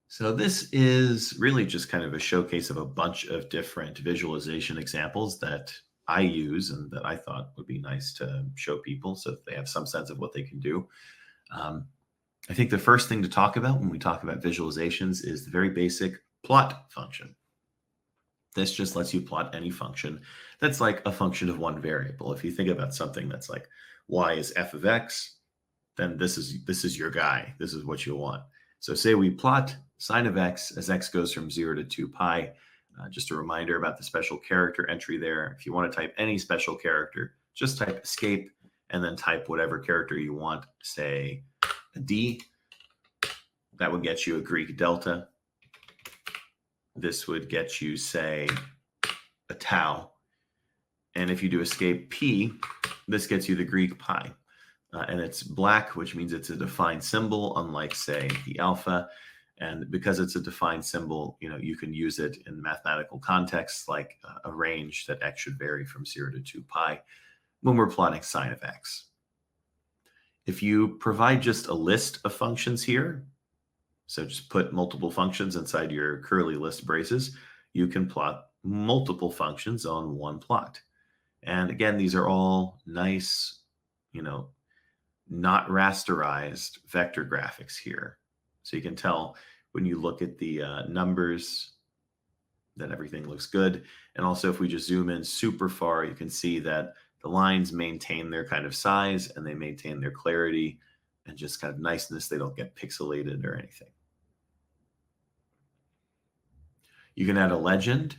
So this is really just kind of a showcase of a bunch of different visualization examples that I use and that I thought would be nice to show people so that they have some sense of what they can do. Um, I think the first thing to talk about when we talk about visualizations is the very basic plot function. This just lets you plot any function that's like a function of one variable. If you think about something that's like y is f of x, then this is your guy. This is what you want. So say we plot sine of x as x goes from 0 to 2 pi. Just a reminder about the special character entry there. If you want to type any special character, just type escape and then type whatever character you want, say a D. That would get you a Greek delta. This would get you, say, a tau. And if you do escape P, this gets you the Greek pi. And it's black, which means it's a defined symbol, unlike, say, the alpha. And because it's a defined symbol, you can use it in mathematical contexts like a range that x should vary from 0 to 2 pi when we're plotting sine of x. If you provide just a list of functions here, so just put multiple functions inside your curly list braces, you can plot multiple functions on one plot. And again, these are all nice, not rasterized vector graphics here. So you can tell when you look at the numbers that everything looks good. And also if we just zoom in super far, you can see that the lines maintain their kind of size and they maintain their clarity and just kind of niceness. They don't get pixelated or anything. You can add a legend.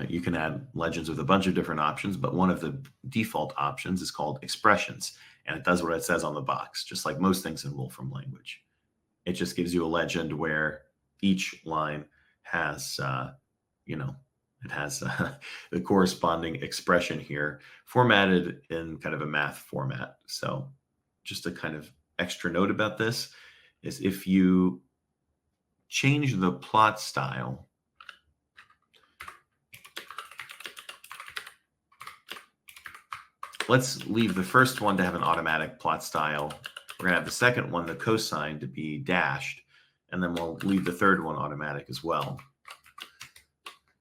You can add legends with a bunch of different options, but one of the default options is called expressions. And it does what it says on the box, just like most things in Wolfram language. It just gives you a legend where each line has, it has the corresponding expression here formatted in kind of a math format. So just a kind of extra note about this is if you change the plot style, let's leave the first one to have an automatic plot style. We're going to have the second one, the cosine, to be dashed, and then we'll leave the third one automatic as well.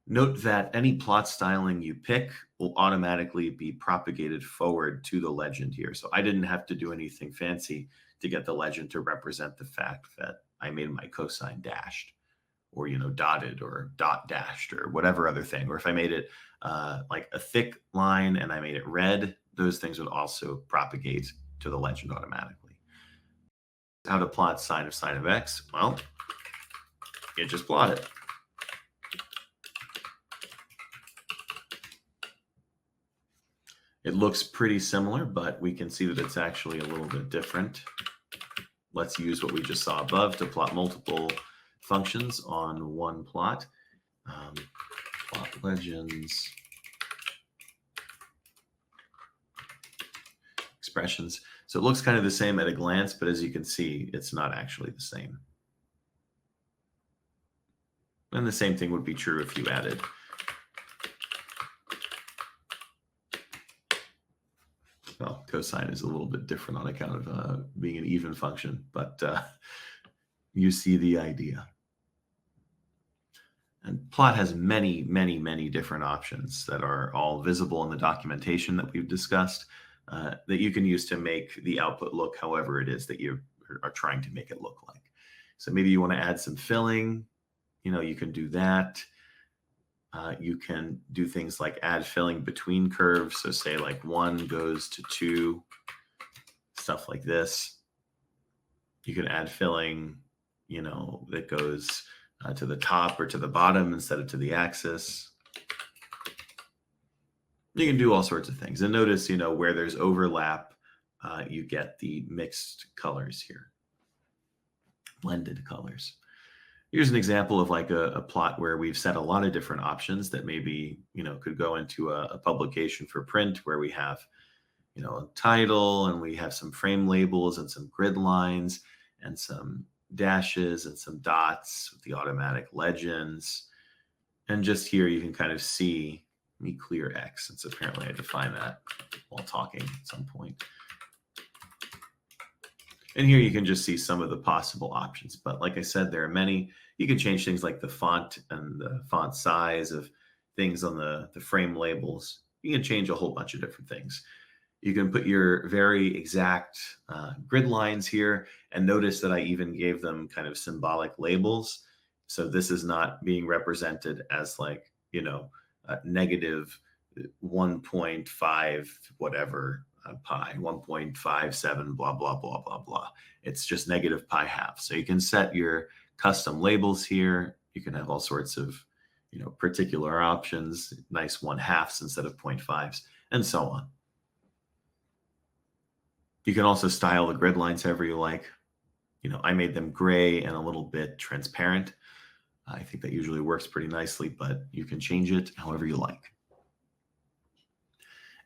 Note that any plot styling you pick will automatically be propagated forward to the legend here. So I didn't have to do anything fancy to get the legend to represent the fact that I made my cosine dashed or, dotted or dot dashed or whatever other thing. Or if I made it like a thick line and I made it red, those things would also propagate to the legend automatically. How to plot sine of x? Well, you just plot it. It looks pretty similar, but we can see that it's actually a little bit different. Let's use what we just saw above to plot multiple functions on one plot. Plot legends. Expressions. So it looks kind of the same at a glance, but as you can see, it's not actually the same. And the same thing would be true if you added well, cosine is a little bit different on account of being an even function, but you see the idea. And plot has many, many, many different options that are all visible in the documentation that we've discussed that you can use to make the output look however it is that you are trying to make it look like. So maybe you want to add some filling, you can do that. You can do things like add filling between curves. So say like 1 goes to 2, stuff like this. You can add filling, that goes to the top or to the bottom instead of to the axis. You can do all sorts of things. And notice, where there's overlap, you get the mixed colors here, blended colors. Here's an example of like a plot where we've set a lot of different options that maybe, could go into a publication for print where we have, a title and we have some frame labels and some grid lines and some dashes and some dots with the automatic legends. And just here you can kind of see, let me clear X since apparently I defined that while talking at some point. And here you can just see some of the possible options. But like I said, there are many. You can change things like the font and the font size of things on the frame labels. You can change a whole bunch of different things. You can put your very exact grid lines here, and notice that I even gave them kind of symbolic labels. So this is not being represented as like, negative 1.5 whatever pi, 1.57, blah, blah, blah, blah, blah. It's just negative pi half. So you can set your custom labels here. You can have all sorts of, particular options, nice 1/2s instead of 0.5s, and so on. You can also style the grid lines however you like. I made them gray and a little bit transparent. I think that usually works pretty nicely, but you can change it however you like.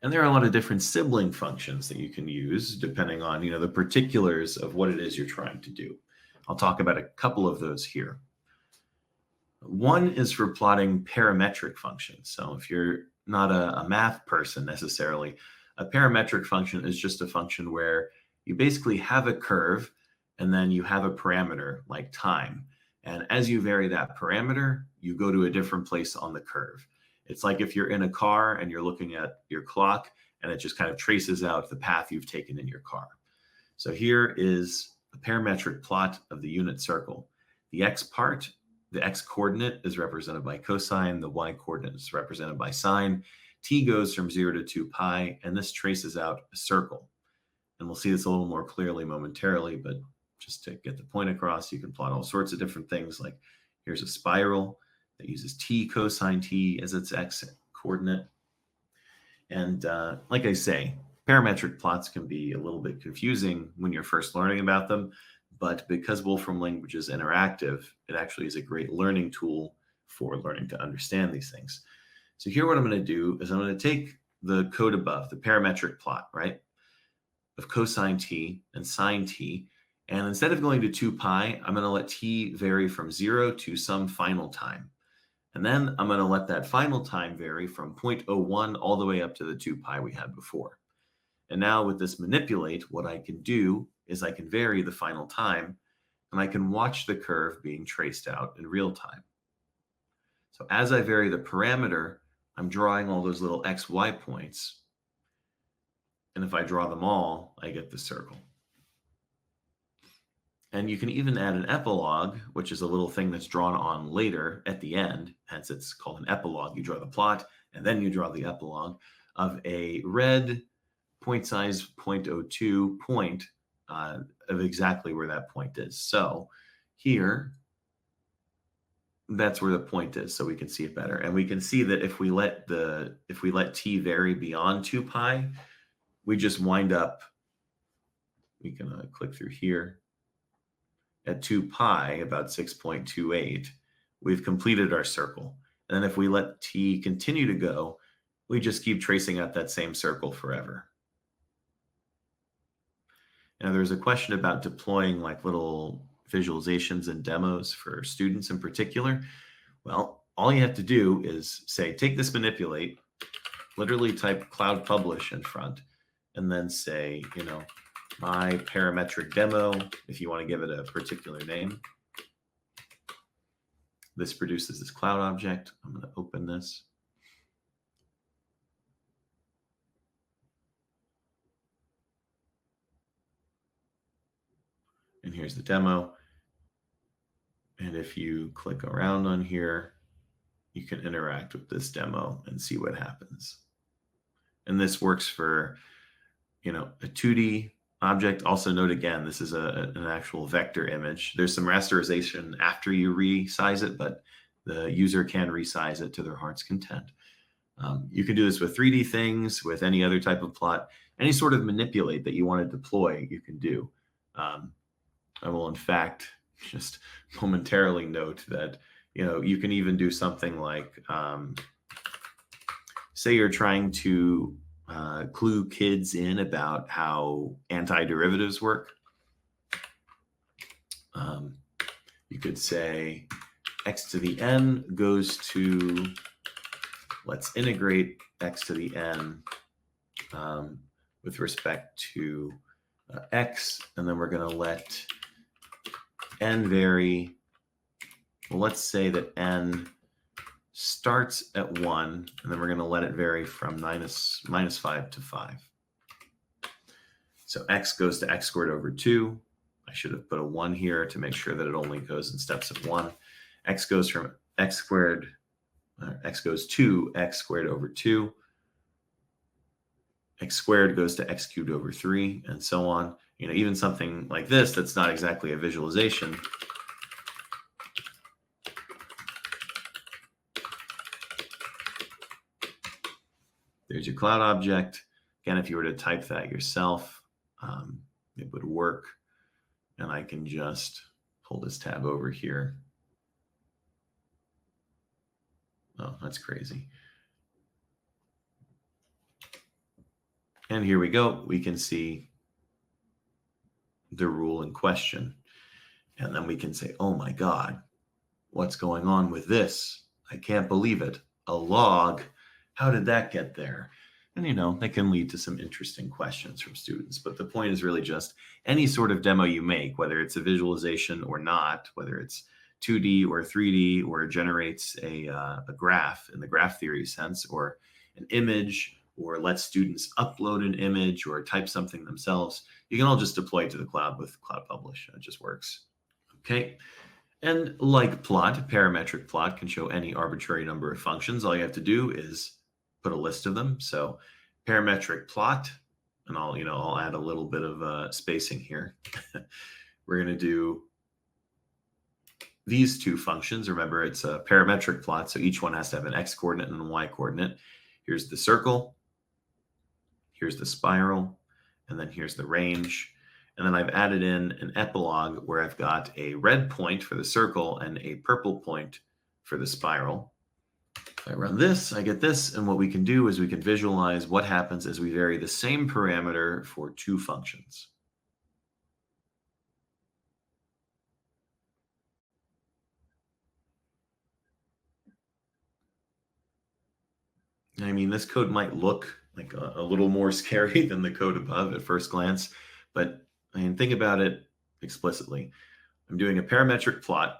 And there are a lot of different sibling functions that you can use depending on, the particulars of what it is you're trying to do. I'll talk about a couple of those here. One is for plotting parametric functions. So if you're not a math person necessarily, a parametric function is just a function where you basically have a curve and then you have a parameter like time. And as you vary that parameter, you go to a different place on the curve. It's like if you're in a car and you're looking at your clock and it just kind of traces out the path you've taken in your car. So here is a parametric plot of the unit circle. The x part, the x coordinate is represented by cosine, the y coordinate is represented by sine. T goes from 0 to 2 pi, and this traces out a circle. And we'll see this a little more clearly momentarily, but just to get the point across, you can plot all sorts of different things. Like here's a spiral that uses t cosine t as its x coordinate. And like I say, parametric plots can be a little bit confusing when you're first learning about them, but because Wolfram language is interactive, it actually is a great learning tool for learning to understand these things. So here what I'm going to do is I'm going to take the code above, the parametric plot, right, of cosine t and sine t, and instead of going to 2 pi, I'm going to let t vary from 0 to some final time. And then I'm going to let that final time vary from 0.01 all the way up to the 2 pi we had before. And now with this manipulate, what I can do is I can vary the final time, and I can watch the curve being traced out in real time. So as I vary the parameter, I'm drawing all those little XY points. And if I draw them all, I get the circle. And you can even add an epilogue, which is a little thing that's drawn on later at the end. Hence, it's called an epilogue. You draw the plot, and then you draw the epilogue of a red point size 0.02 point of exactly where that point is. So here, that's where the point is, so we can see it better. And we can see that if we let t vary beyond 2 pi, we just wind up, we can click through here, at 2 pi, about 6.28, we've completed our circle. And then if we let t continue to go, we just keep tracing out that same circle forever. Now there's a question about deploying like little visualizations and demos for students in particular. Well, all you have to do is say, take this manipulate, literally type cloud publish in front, and then say, my parametric demo, if you want to give it a particular name. This produces this cloud object. I'm going to open this. And here's the demo. And if you click around on here, you can interact with this demo and see what happens. And this works for, a 2D object. Also note again, this is an actual vector image. There's some rasterization after you resize it, but the user can resize it to their heart's content. You can do this with 3D things, with any other type of plot, any sort of manipulate that you want to deploy, you can do. I will, in fact, just momentarily note that, you can even do something like, say you're trying to clue kids in about how antiderivatives work. You could say x to the n goes to, let's integrate x to the n with respect to x, and then we're going to let n vary. Well, let's say that n starts at 1, and then we're going to let it vary from minus 5 to 5. So x goes to x squared over 2. I should have put a 1 here to make sure that it only goes in steps of 1. X goes from x squared, x goes to x squared over 2. X squared goes to x cubed over 3, and so on. You know, even something like this that's not exactly a visualization. There's your cloud object. Again, if you were to type that yourself, it would work. And I can just pull this tab over here. Oh, that's crazy. And here we go. We can see the rule in question. And then we can say, oh my God, what's going on with this? I can't believe it. A log. How did that get there? And, you know, that can lead to some interesting questions from students. But the point is really just any sort of demo you make, whether it's a visualization or not, whether it's 2D or 3D, or it generates a graph in the graph theory sense, or an image, or let students upload an image or type something themselves, you can all just deploy it to the cloud with Cloud Publish. It just works. Okay. And like plot, parametric plot can show any arbitrary number of functions. All you have to do is put a list of them. So parametric plot, and I'll add a little bit of spacing here. We're going to do these two functions. Remember, it's a parametric plot, so each one has to have an x coordinate and a y coordinate. Here's the circle, here's the spiral, and then here's the range. And then I've added in an epilogue where I've got a red point for the circle and a purple point for the spiral. If I run this, I get this. And what we can do is we can visualize what happens as we vary the same parameter for two functions. I mean, this code might look like a little more scary than the code above at first glance, but I mean, think about it explicitly. I'm doing a parametric plot.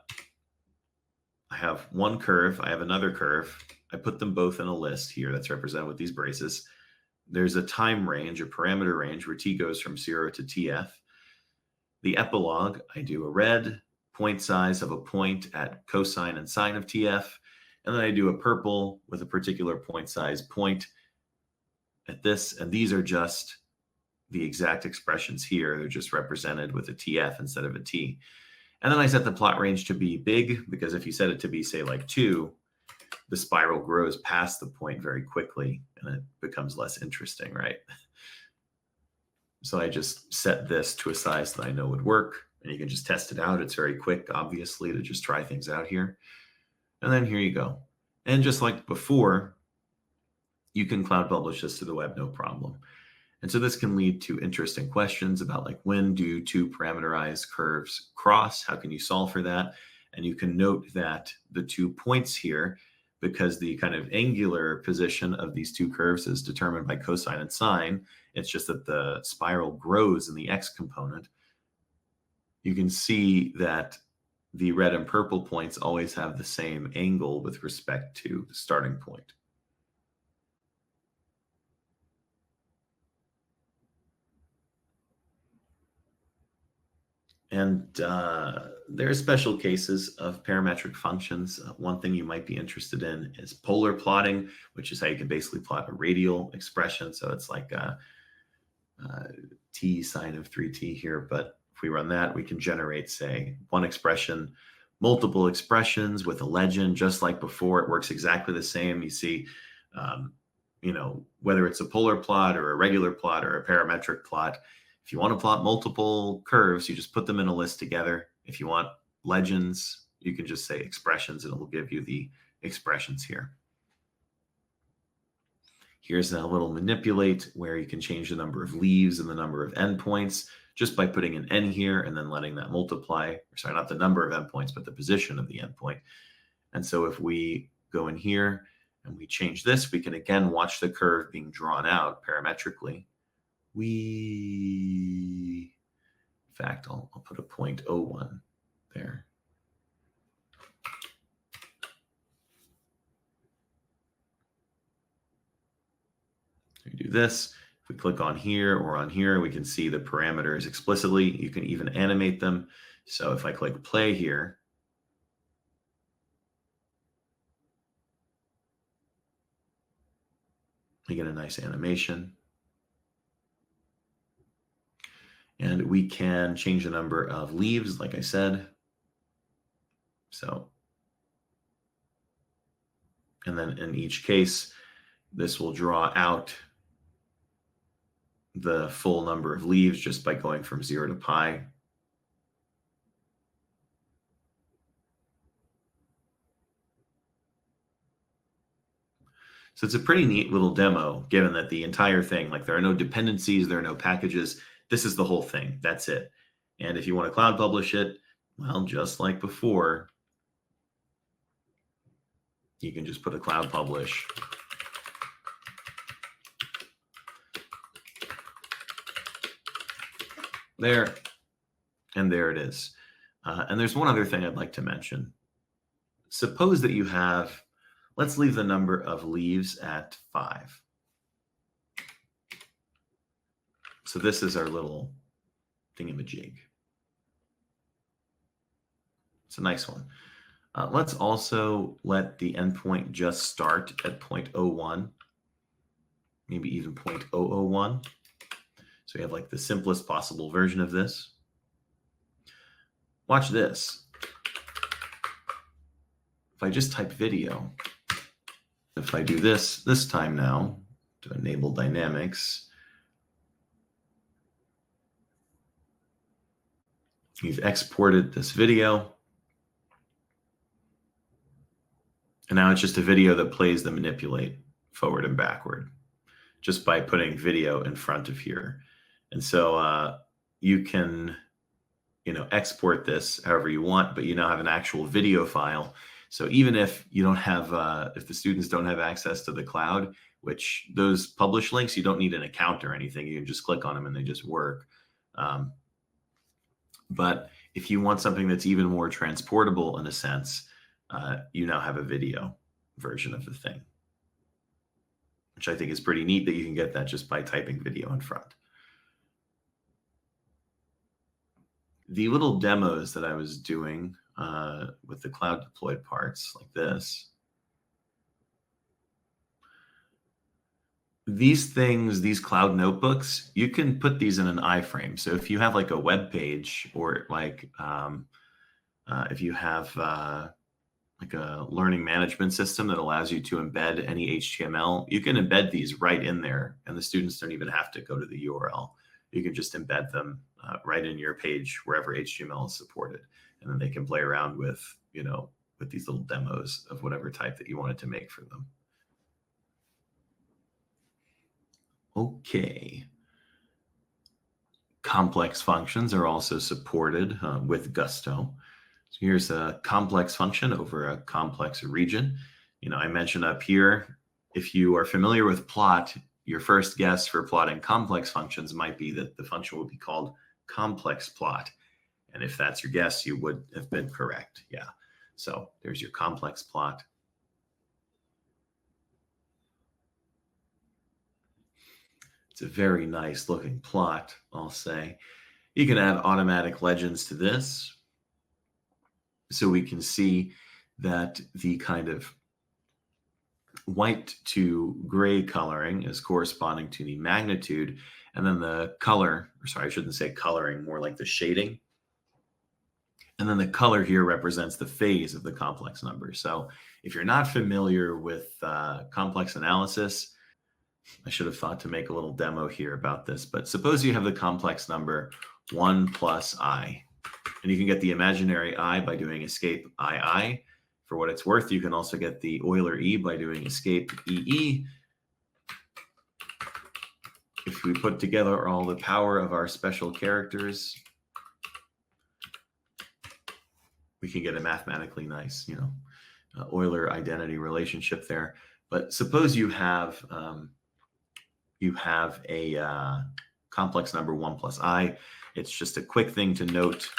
I have one curve, I have another curve. I put them both in a list here that's represented with these braces. There's a time range, a parameter range, where t goes from 0 to tf. The epilogue, I do a red point size of a point at cosine and sine of tf, and then I do a purple with a particular point size point at this, and these are just the exact expressions here. They're just represented with a tf instead of a t. And then I set the plot range to be big, because if you set it to be, say, like 2, the spiral grows past the point very quickly, and it becomes less interesting, right? So I just set this to a size that I know would work, and you can just test it out. It's very quick, obviously, to just try things out here. And then here you go. And just like before, you can cloud publish this to the web, no problem. And so this can lead to interesting questions about, like, when do two parameterized curves cross? How can you solve for that? And you can note that the 2 points here, because the kind of angular position of these two curves is determined by cosine and sine, it's just that the spiral grows in the x component. You can see that the red and purple points always have the same angle with respect to the starting point. And there are special cases of parametric functions. One thing you might be interested in is polar plotting, which is how you can basically plot a radial expression. So it's like t sine of 3t here. But if we run that, we can generate, say, one expression, multiple expressions with a legend, just like before. It works exactly the same. You see, whether it's a polar plot or a regular plot or a parametric plot, if you want to plot multiple curves, you just put them in a list together. If you want legends, you can just say expressions, and it will give you the expressions here. Here's a little manipulate where you can change the number of leaves and the number of endpoints just by putting an n here and then letting that multiply. Sorry, not the number of endpoints, but the position of the endpoint. And so if we go in here and we change this, we can again watch the curve being drawn out parametrically. in fact, I'll put a 0.01 there. We do this. If we click on here or on here, we can see the parameters explicitly. You can even animate them. So if I click play here, we get a nice animation. And we can change the number of leaves, like I said. So, and then in each case, this will draw out the full number of leaves just by going from 0 to pi. So it's a pretty neat little demo, given that the entire thing, like there are no dependencies, there are no packages. This is the whole thing. That's it. And if you want to cloud publish it, well, just like before, you can just put a cloud publish. There, and there it is. And there's one other thing I'd like to mention. Suppose that you have, let's leave the number of leaves at 5. So this is our little thingamajig. It's a nice one. Let's also let the endpoint just start at 0.01, maybe even 0.001. So we have like the simplest possible version of this. Watch this. If I just type video, if I do this time now to enable dynamics, we've exported this video. And now it's just a video that plays the manipulate forward and backward just by putting video in front of here. And so you can, export this however you want, but you now have an actual video file. So even if you don't have, if the students don't have access to the cloud, which those publish links, you don't need an account or anything. You can just click on them and they just work. But if you want something that's even more transportable in a sense, you now have a video version of the thing, which I think is pretty neat that you can get that just by typing video in front. The little demos that I was doing with the cloud deployed parts like this, these things, these cloud notebooks, you can put these in an iframe. So if you have like a web page or like if you have like a learning management system that allows you to embed any HTML, you can embed these right in there and the students don't even have to go to the URL. You can just embed them right in your page wherever HTML is supported. And then they can play around with, with these little demos of whatever type that you wanted to make for them. Okay. Complex functions are also supported with Gusto. So here's a complex function over a complex region. I mentioned up here, if you are familiar with plot, your first guess for plotting complex functions might be that the function would be called ComplexPlot. And if that's your guess, you would have been correct. Yeah. So there's your complex plot. It's a very nice looking plot, I'll say. You can add automatic legends to this. So we can see that the kind of white to gray coloring is corresponding to the magnitude. And then the color, or sorry, I shouldn't say coloring, more like the shading. And then the color here represents the phase of the complex number. So if you're not familiar with complex analysis, I should have thought to make a little demo here about this. But suppose you have the complex number 1 plus I. And you can get the imaginary I by doing escape II. For what it's worth, you can also get the Euler E by doing escape EE. If we put together all the power of our special characters, we can get a mathematically nice, Euler identity relationship there. But suppose you have a complex number 1 plus I. It's just a quick thing to note.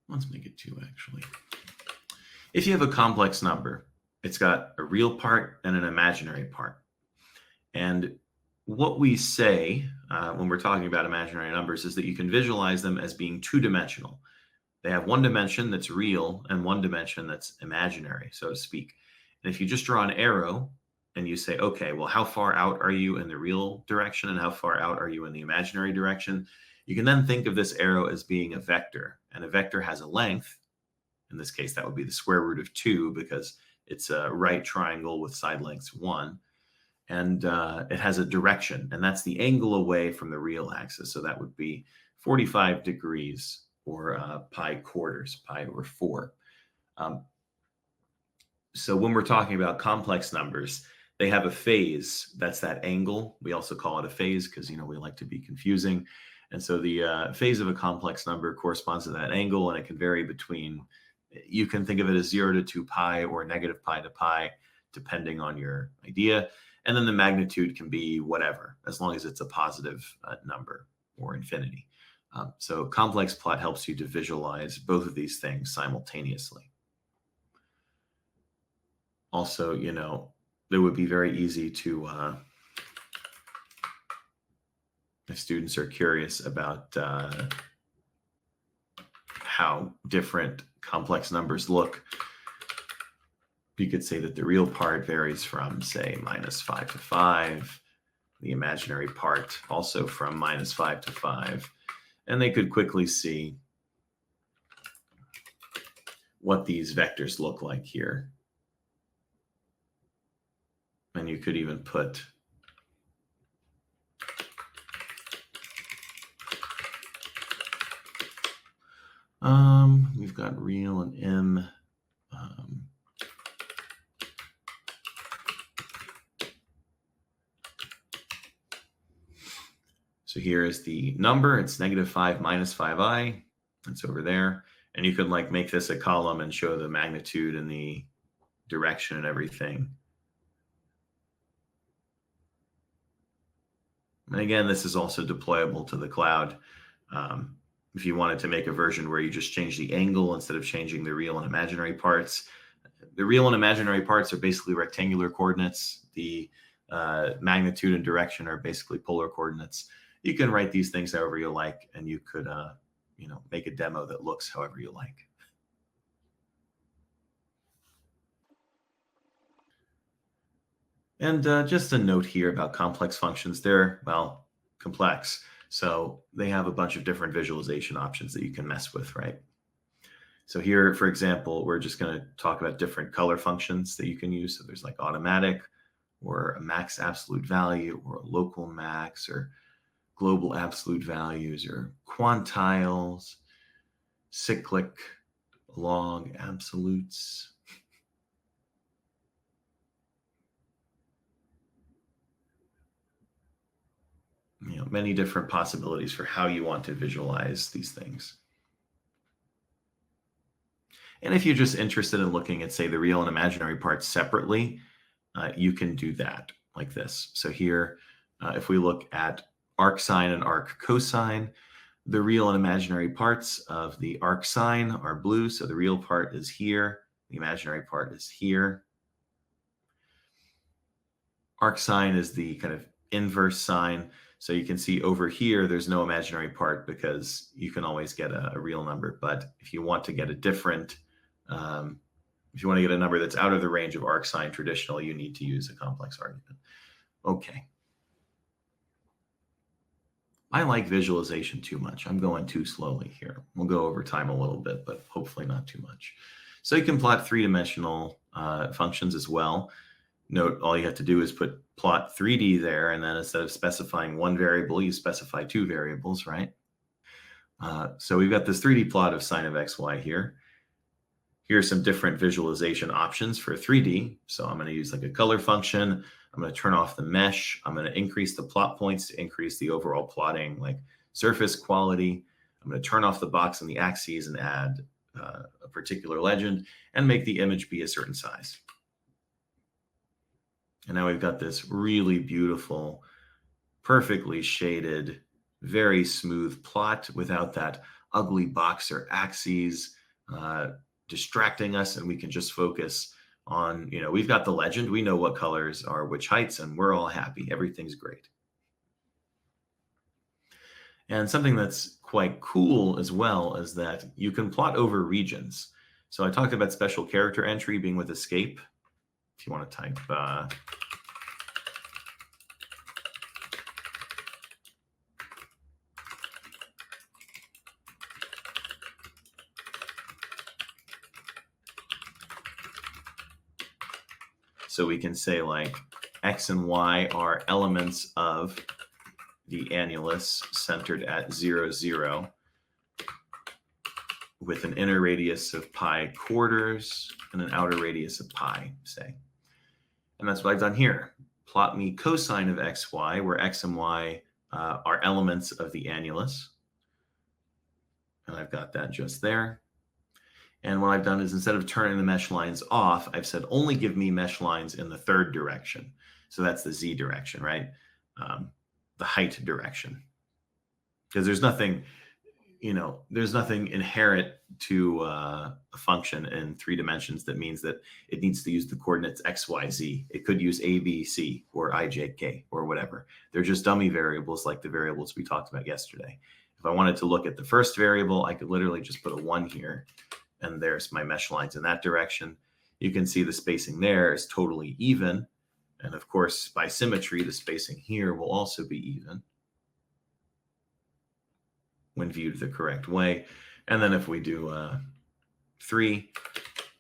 Let's make it 2, actually. If you have a complex number, it's got a real part and an imaginary part. And what we say when we're talking about imaginary numbers is that you can visualize them as being two-dimensional. They have one dimension that's real and one dimension that's imaginary, so to speak. And if you just draw an arrow and you say, okay, well, how far out are you in the real direction and how far out are you in the imaginary direction? You can then think of this arrow as being a vector, and a vector has a length. In this case, that would be the square root of 2 because it's a right triangle with side lengths 1. And it has a direction, and that's the angle away from the real axis. So that would be 45 degrees, or pi quarters, pi over 4. So when we're talking about complex numbers, they have a phase. That's that angle. We also call it a phase because, we like to be confusing. And so the phase of a complex number corresponds to that angle, and it can vary between, you can think of it as 0 to 2 pi or negative pi to pi, depending on your idea. And then the magnitude can be whatever, as long as it's a positive number or infinity. So ComplexPlot helps you to visualize both of these things simultaneously. Also, it would be very easy to, if students are curious about how different complex numbers look, you could say that the real part varies from, say, -5 to 5, the imaginary part also from -5 to 5, and they could quickly see what these vectors look like here. And you could even put we've got real and M. So here is the number. It's -5 minus 5i. It's over there. And you could make this a column and show the magnitude and the direction and everything. And again, this is also deployable to the cloud. If you wanted to make a version where you just change the angle instead of changing the real and imaginary parts. The real and imaginary parts are basically rectangular coordinates. The magnitude and direction are basically polar coordinates. You can write these things however you like, and you could, make a demo that looks however you like. And just a note here about complex functions. They're, complex. So they have a bunch of different visualization options that you can mess with, right? So here, for example, we're just going to talk about different color functions that you can use. So there's automatic, or a max absolute value, or a local max, or global absolute values, or quantiles, cyclic, log absolutes. Many different possibilities for how you want to visualize these things. And if you're just interested in looking at, say, the real and imaginary parts separately, you can do that like this. So here, if we look at arcsine and arccosine, the real and imaginary parts of the arcsine are blue. So the real part is here. The imaginary part is here. Arcsine is the kind of inverse sine. So you can see over here, there's no imaginary part because you can always get a real number. But if you want to get a different, if you want to get a number that's out of the range of arcsine traditional, you need to use a complex argument. Okay. I like visualization too much. I'm going too slowly here. We'll go over time a little bit, but hopefully not too much. So you can plot three-dimensional functions as well. Note, all you have to do is put plot 3D there, and then instead of specifying one variable, you specify two variables, right? So we've got this 3D plot of sine of xy here. Here's some different visualization options for 3D. So I'm going to use like a color function. I'm going to turn off the mesh. I'm going to increase the plot points to increase the overall plotting, like surface quality. I'm going to turn off the box and the axes and add a particular legend and make the image be a certain size. And now we've got this really beautiful, perfectly shaded, very smooth plot without that ugly box or axes distracting us, and we can just focus on, we've got the legend, we know what colors are which heights, and we're all happy. Everything's great. And something that's quite cool as well is that you can plot over regions. So I talked about special character entry being with escape. If you want to type so we can say like X and Y are elements of the annulus centered at 0, 0 with an inner radius of pi quarters and an outer radius of pi, say. And that's what I've done here. Plot me cosine of xy, where x and y are elements of the annulus. And I've got that just there. And what I've done is instead of turning the mesh lines off, I've said only give me mesh lines in the third direction. So that's the z direction, right? The height direction. Because there's nothing, there's nothing inherent to a function in 3 dimensions that means that it needs to use the coordinates x, y, z. It could use a, b, c, or I, j, k, or whatever. They're just dummy variables like the variables we talked about yesterday. If I wanted to look at the first variable, I could literally just put a 1 here, and there's my mesh lines in that direction. You can see the spacing there is totally even. And of course, by symmetry, the spacing here will also be even when viewed the correct way. And then if we do 3,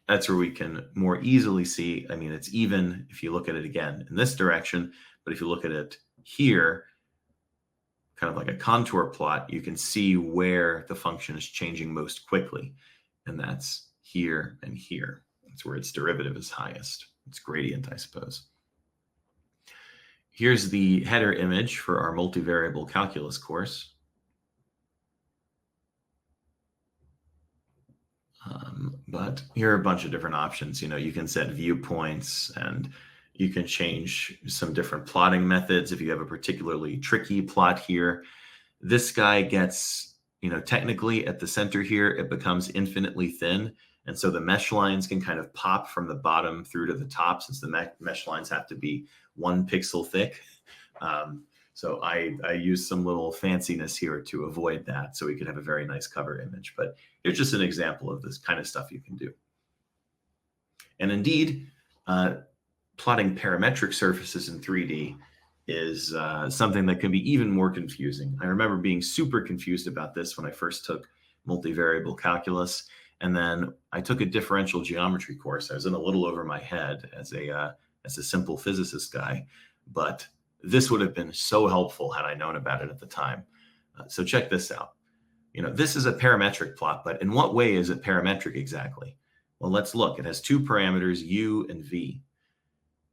that's where we can more easily see, it's even if you look at it again in this direction, but if you look at it here, kind of like a contour plot, you can see where the function is changing most quickly. And that's here and here. That's where its derivative is highest. It's gradient, I suppose. Here's the header image for our multivariable calculus course. But here are a bunch of different options. You can set viewpoints, and you can change some different plotting methods if you have a particularly tricky plot here. This guy gets, technically at the center here, it becomes infinitely thin. And so the mesh lines can kind of pop from the bottom through to the top, since the mesh lines have to be 1 pixel thick. So I use some little fanciness here to avoid that, so we could have a very nice cover image. But here's just an example of this kind of stuff you can do. And indeed, plotting parametric surfaces in 3D is something that can be even more confusing. I remember being super confused about this when I first took multivariable calculus. And then I took a differential geometry course. I was in a little over my head as a simple physicist guy, but this would have been so helpful had I known about it at the time. So check this out. This is a parametric plot, but in what way is it parametric exactly? Well, let's look. It has 2 parameters, u and v.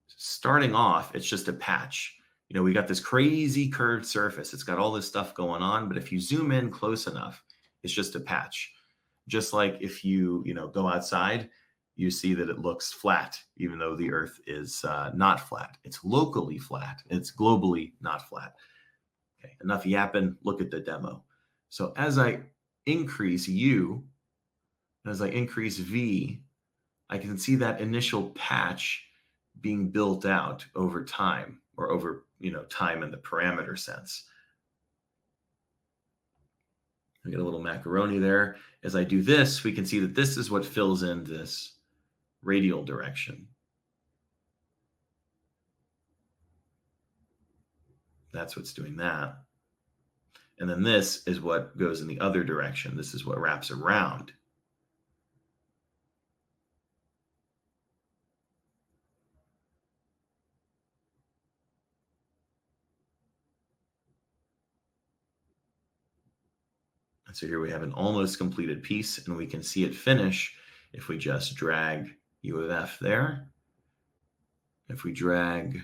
Starting off, it's just a patch. We got this crazy curved surface. It's got all this stuff going on, but if you zoom in close enough, it's just a patch. Just like if you, go outside, you see that it looks flat, even though the Earth is not flat. It's locally flat. It's globally not flat. Okay, enough yapping. Look at the demo. So as I increase u, as I increase v, I can see that initial patch being built out over time, or over time in the parameter sense. I get a little macaroni there. As I do this, we can see that this is what fills in this radial direction. That's what's doing that. And then this is what goes in the other direction. This is what wraps around. So here we have an almost completed piece, and we can see it finish if we just drag U of F there. If we drag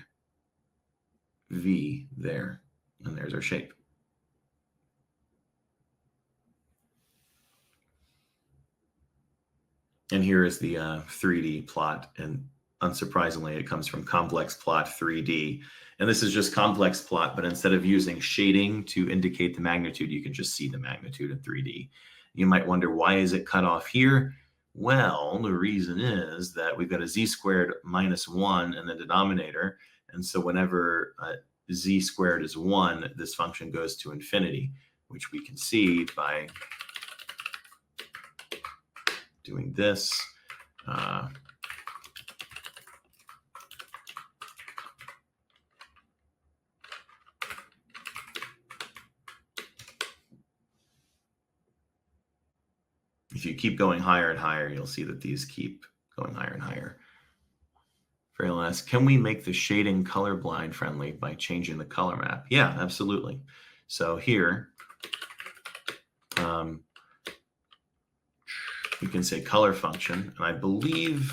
V there, and there's our shape. And here is the 3D plot, and unsurprisingly, it comes from ComplexPlot 3D. And this is just ComplexPlot, but instead of using shading to indicate the magnitude, you can just see the magnitude in 3D. You might wonder, why is it cut off here? Well, the reason is that we've got a z² minus 1 in the denominator. And so whenever z² is 1, this function goes to infinity, which we can see by doing this. If you keep going higher and higher, you'll see that these keep going higher and higher. Very last, can we make the shading colorblind friendly by changing the color map? Yeah, absolutely. So here, you can say color function, and I believe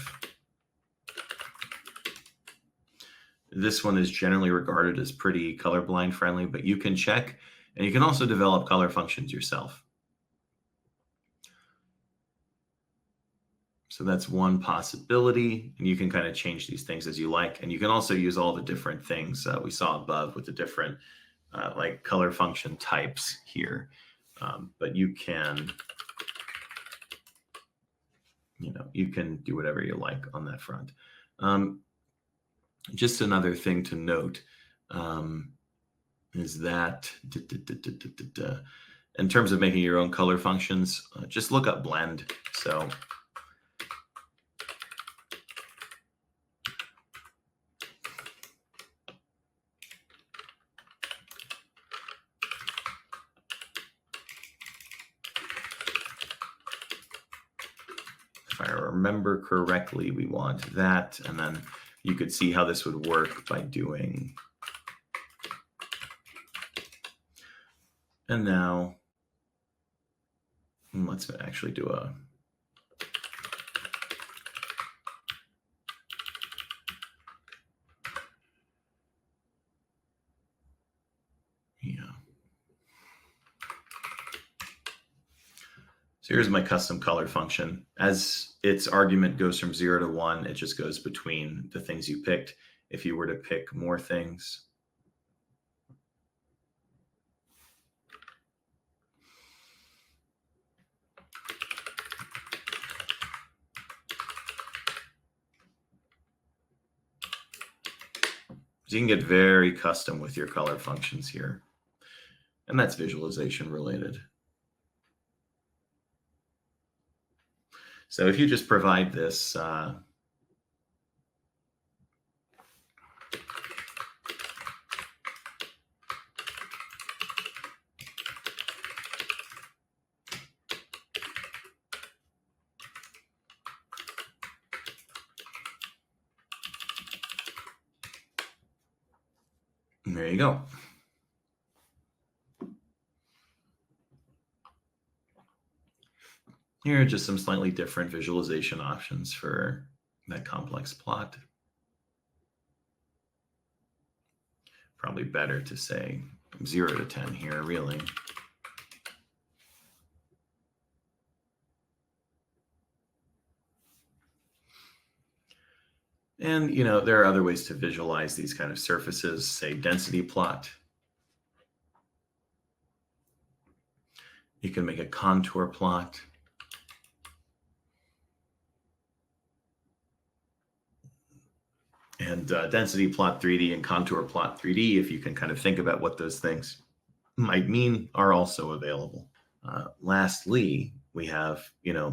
this one is generally regarded as pretty colorblind friendly, but you can check, and you can also develop color functions yourself. So that's one possibility, and you can kind of change these things as you like. And you can also use all the different things we saw above with the different like color function types here. But you can, you can do whatever you like on that front. Just another thing to note is that in terms of making your own color functions, just look up blend. So if I remember correctly, we want that, and then you could see how this would work by doing. And now let's actually do a So here's my custom color function. As its argument goes from 0 to 1, it just goes between the things you picked. If you were to pick more things, so you can get very custom with your color functions here. And that's visualization related. So if you just provide this there you go. Here are just some slightly different visualization options for that complex plot. Probably better to say 0 to 10 here, really. And, there are other ways to visualize these kind of surfaces, say density plot. You can make a contour plot. And density plot 3D and contour plot 3D, if you can kind of think about what those things might mean, are also available. Lastly, we have,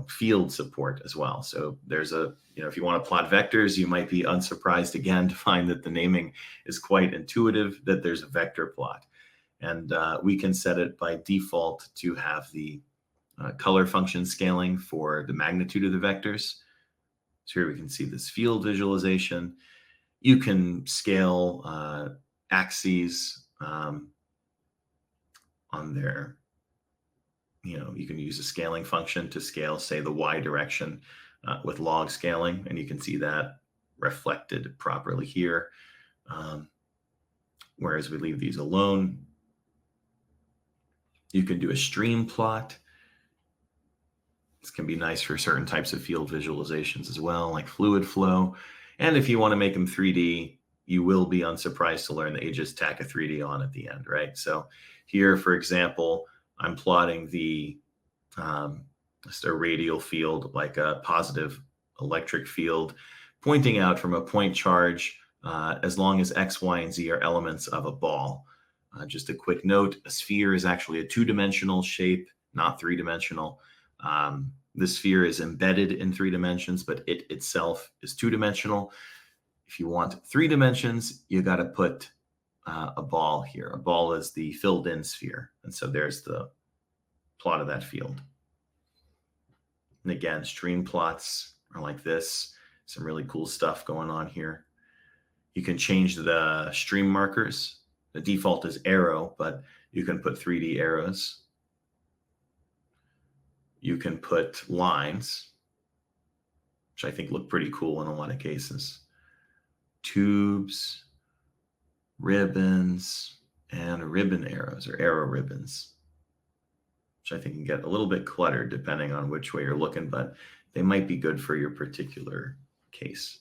field support as well. So there's if you want to plot vectors, you might be unsurprised again to find that the naming is quite intuitive, that there's a vector plot. And we can set it by default to have the color function scaling for the magnitude of the vectors. So here we can see this field visualization. You can scale axes on their You can use a scaling function to scale, say, the Y direction with log scaling, and you can see that reflected properly here. Whereas we leave these alone. You can do a stream plot. This can be nice for certain types of field visualizations as well, like fluid flow. And if you want to make them 3D, you will be unsurprised to learn that you just tack a 3D on at the end, right? So here, for example, I'm plotting just a radial field, like a positive electric field, pointing out from a point charge as long as X, Y, and Z are elements of a ball. Just a quick note, a sphere is actually a two-dimensional shape, not three-dimensional. The sphere is embedded in 3 dimensions, but it itself is 2-dimensional. If you want 3 dimensions, you got to put a ball here. A ball is the filled-in sphere. And so there's the plot of that field. And again, stream plots are like this. Some really cool stuff going on here. You can change the stream markers. The default is arrow, but you can put 3D arrows. You can put lines, which I think look pretty cool in a lot of cases. Tubes, ribbons, and ribbon arrows or arrow ribbons, which I think can get a little bit cluttered depending on which way you're looking, but they might be good for your particular case.